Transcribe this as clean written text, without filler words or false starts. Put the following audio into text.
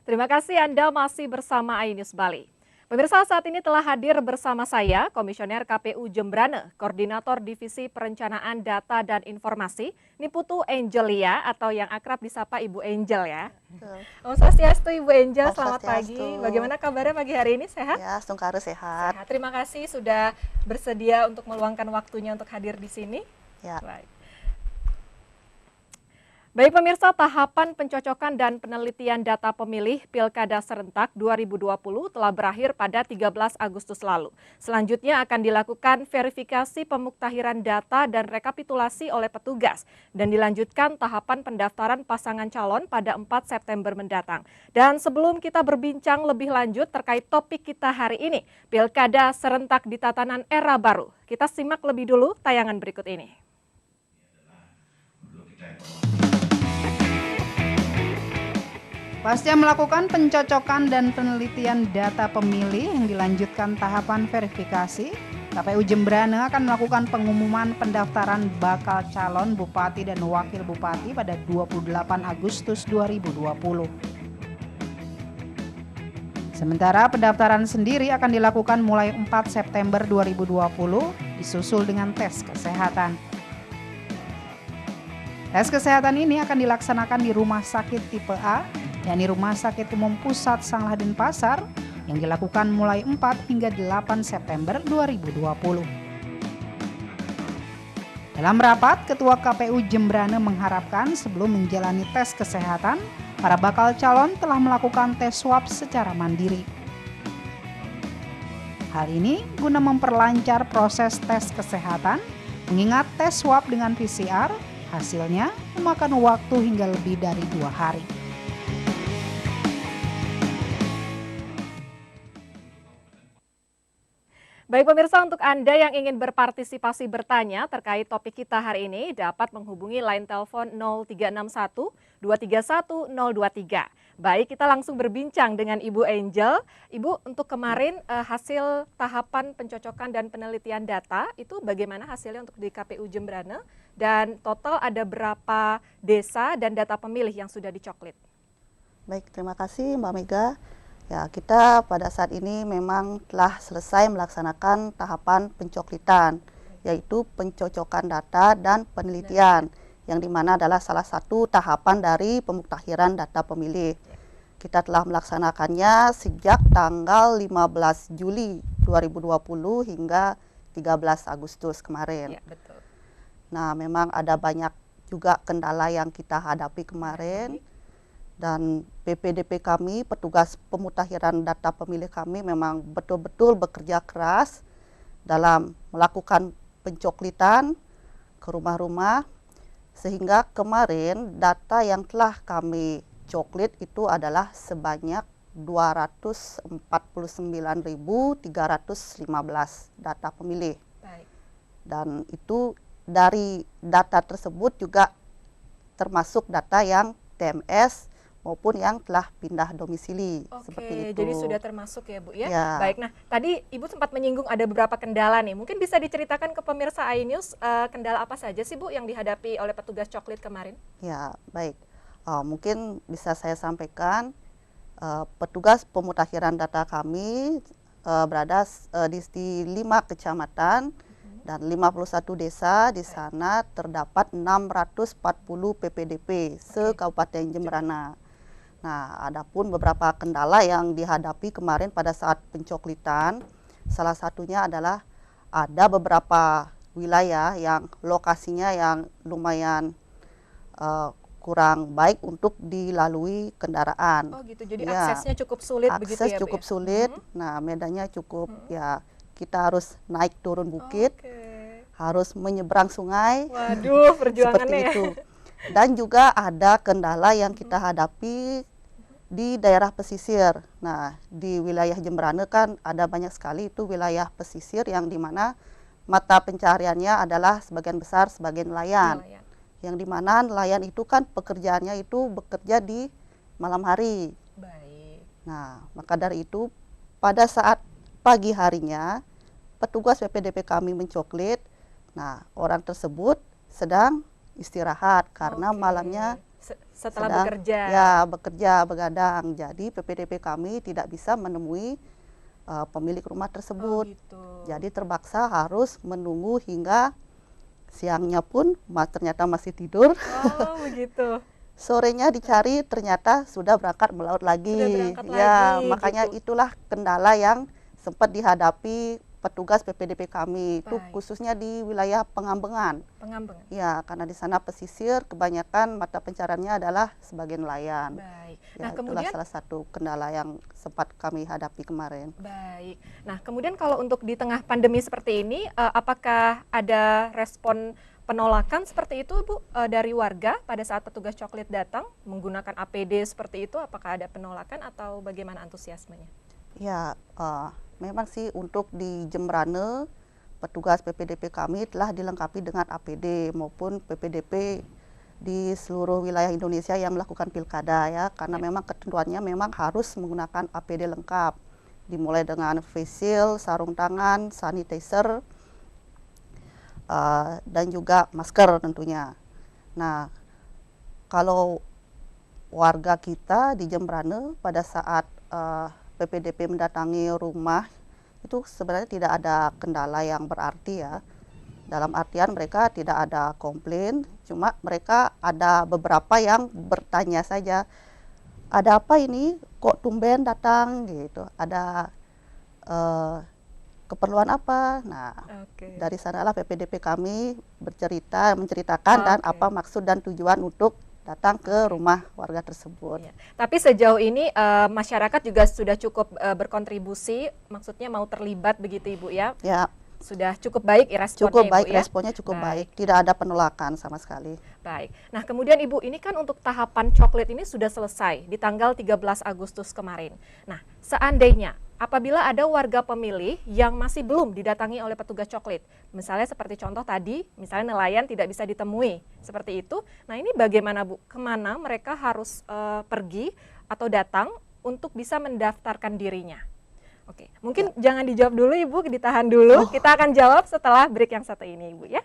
Terima kasih Anda masih bersama iNews Bali. Pemirsa, saat ini telah hadir bersama saya Komisioner KPU Jembrane, Koordinator Divisi Perencanaan Data dan Informasi, Niputu Angelia atau yang akrab disapa Ibu Angel ya. Betul. Om Swastiastu Ibu Angel, Om selamat pagi. Swastiastu. Bagaimana kabarnya pagi hari ini, sehat? Ya, Sungkaru sehat. Sehat. Terima kasih sudah bersedia untuk meluangkan waktunya untuk hadir di sini. Ya. Baik pemirsa, tahapan pencocokan dan penelitian data pemilih Pilkada Serentak 2020 telah berakhir pada 13 Agustus lalu. Selanjutnya akan dilakukan verifikasi pemuktahiran data dan rekapitulasi oleh petugas dan dilanjutkan tahapan pendaftaran pasangan calon pada 4 September mendatang. Dan sebelum kita berbincang lebih lanjut terkait topik kita hari ini, Pilkada Serentak di tatanan era baru. Kita simak lebih dulu tayangan berikut ini. Pasca melakukan pencocokan dan penelitian data pemilih yang dilanjutkan tahapan verifikasi, KPU Jembrane akan melakukan pengumuman pendaftaran bakal calon bupati dan wakil bupati pada 28 Agustus 2020. Sementara pendaftaran sendiri akan dilakukan mulai 4 September 2020, disusul dengan tes kesehatan. Tes kesehatan ini akan dilaksanakan di Rumah Sakit Tipe A, yakni Rumah Sakit Umum Pusat Sanglah Denpasar yang dilakukan mulai 4 hingga 8 September 2020. Dalam rapat, Ketua KPU Jembrane mengharapkan sebelum menjalani tes kesehatan, para bakal calon telah melakukan tes swab secara mandiri. Hal ini guna memperlancar proses tes kesehatan, mengingat tes swab dengan PCR, hasilnya memakan waktu hingga lebih dari 2 hari. Baik pemirsa, untuk Anda yang ingin berpartisipasi bertanya terkait topik kita hari ini dapat menghubungi line telepon 0361 231 023. Baik, kita langsung berbincang dengan Ibu Angel. Ibu, untuk kemarin hasil tahapan pencocokan dan penelitian data itu bagaimana hasilnya untuk di KPU Jembrane dan total ada berapa desa dan data pemilih yang sudah dicoklit? Baik, terima kasih Mbak Mega. Ya, kita pada saat ini memang telah selesai melaksanakan tahapan pencoklitan, yaitu pencocokan data dan penelitian, yang dimana adalah salah satu tahapan dari pemuktahiran data pemilih. Kita telah melaksanakannya sejak tanggal 15 Juli 2020 hingga 13 Agustus kemarin. Ya, betul. Nah, memang ada banyak juga kendala yang kita hadapi kemarin. Dan PPDP kami, petugas pemutahiran data pemilih kami memang betul-betul bekerja keras dalam melakukan pencoklitan ke rumah-rumah, sehingga kemarin data yang telah kami coklit itu adalah sebanyak 249.315 data pemilih. Baik. Dan itu dari data tersebut juga termasuk data yang TMS maupun yang telah pindah domisili. Seperti itu. Jadi sudah termasuk ya Bu ya? Ya. Baik, nah tadi Ibu sempat menyinggung ada beberapa kendala nih. Mungkin bisa diceritakan ke pemirsa iNews kendala apa saja sih Bu yang dihadapi oleh petugas coklit kemarin? Ya, baik. Mungkin bisa saya sampaikan, petugas pemutakhiran data kami berada di 5 kecamatan dan 51 desa. Di sana terdapat 640 PPDP se-Kabupaten Jembrana. Nah, adapun beberapa kendala yang dihadapi kemarin pada saat pencoklitan, salah satunya adalah ada beberapa wilayah yang lokasinya yang lumayan kurang baik untuk dilalui kendaraan. Oh gitu, jadi Ya, aksesnya cukup sulit begitu ya Bu? akses cukup sulit, nah medannya cukup ya kita harus naik turun bukit, harus menyeberang sungai. Waduh, Seperti perjuangannya ya. itu. Dan juga ada kendala yang kita hadapi di daerah pesisir. Nah, di wilayah Jembrane kan ada banyak sekali itu wilayah pesisir yang dimana mata pencariannya adalah sebagian besar sebagai nelayan. Yang dimana nelayan itu kan pekerjaannya itu bekerja di malam hari. Baik. Nah, maka dari itu pada saat pagi harinya petugas PPDP kami mencoklit. Nah, orang tersebut sedang istirahat karena malamnya Setelah sedang bekerja. ya bekerja begadang. Jadi PPDP kami tidak bisa menemui pemilik rumah tersebut. Gitu. Jadi terpaksa harus menunggu hingga siangnya pun ternyata masih tidur. Oh, begitu. Sorenya dicari ternyata sudah berangkat melaut lagi. Sudah berangkat Ya, lagi, makanya gitu. itulah kendala yang sempat dihadapi petugas PPDP kami. Itu Baik. khususnya di wilayah Pengambengan. Pengambengan. Ya, karena di sana pesisir kebanyakan mata pencariannya adalah sebagai nelayan. Baik. Ya, Nah, itulah kemudian salah satu kendala yang sempat kami hadapi kemarin. baik. Nah, kemudian kalau untuk di tengah pandemi seperti ini, apakah ada respon penolakan seperti itu, Bu, dari warga pada saat petugas coklit datang menggunakan APD seperti itu? Apakah ada penolakan atau bagaimana antusiasmenya? Ya, memang sih untuk di Jembrane petugas PPDP kami telah dilengkapi dengan APD maupun PPDP di seluruh wilayah Indonesia yang melakukan pilkada ya, karena memang ketentuannya memang harus menggunakan APD lengkap, dimulai dengan face shield, sarung tangan, sanitizer, dan juga masker tentunya. Nah, kalau warga kita di Jembrane pada saat PPDP mendatangi rumah itu sebenarnya tidak ada kendala yang berarti ya. Dalam artian mereka tidak ada komplain, cuma mereka ada beberapa yang bertanya saja, ada apa ini kok tumben datang gitu, ada keperluan apa. Nah, Oke. dari sanalah PPDP kami menceritakan dan Oke. apa maksud dan tujuan untuk datang ke rumah warga tersebut. Iya. Tapi sejauh ini masyarakat juga sudah cukup berkontribusi, maksudnya mau terlibat begitu Ibu ya? Ya, Sudah cukup baik responnya cukup Ibu baik, ya? responnya cukup Baik. baik, tidak ada penolakan sama sekali. Baik. Nah, kemudian Ibu, ini kan untuk tahapan coklit ini sudah selesai di tanggal 13 Agustus kemarin. Nah, seandainya apabila ada warga pemilih yang masih belum didatangi oleh petugas coklit, misalnya seperti contoh tadi, misalnya nelayan tidak bisa ditemui, seperti itu. Nah, ini bagaimana Bu? Kemana mereka harus pergi atau datang untuk bisa mendaftarkan dirinya? Oke, mungkin jangan dijawab dulu Ibu, ditahan dulu. Kita akan jawab setelah break yang satu ini Ibu ya.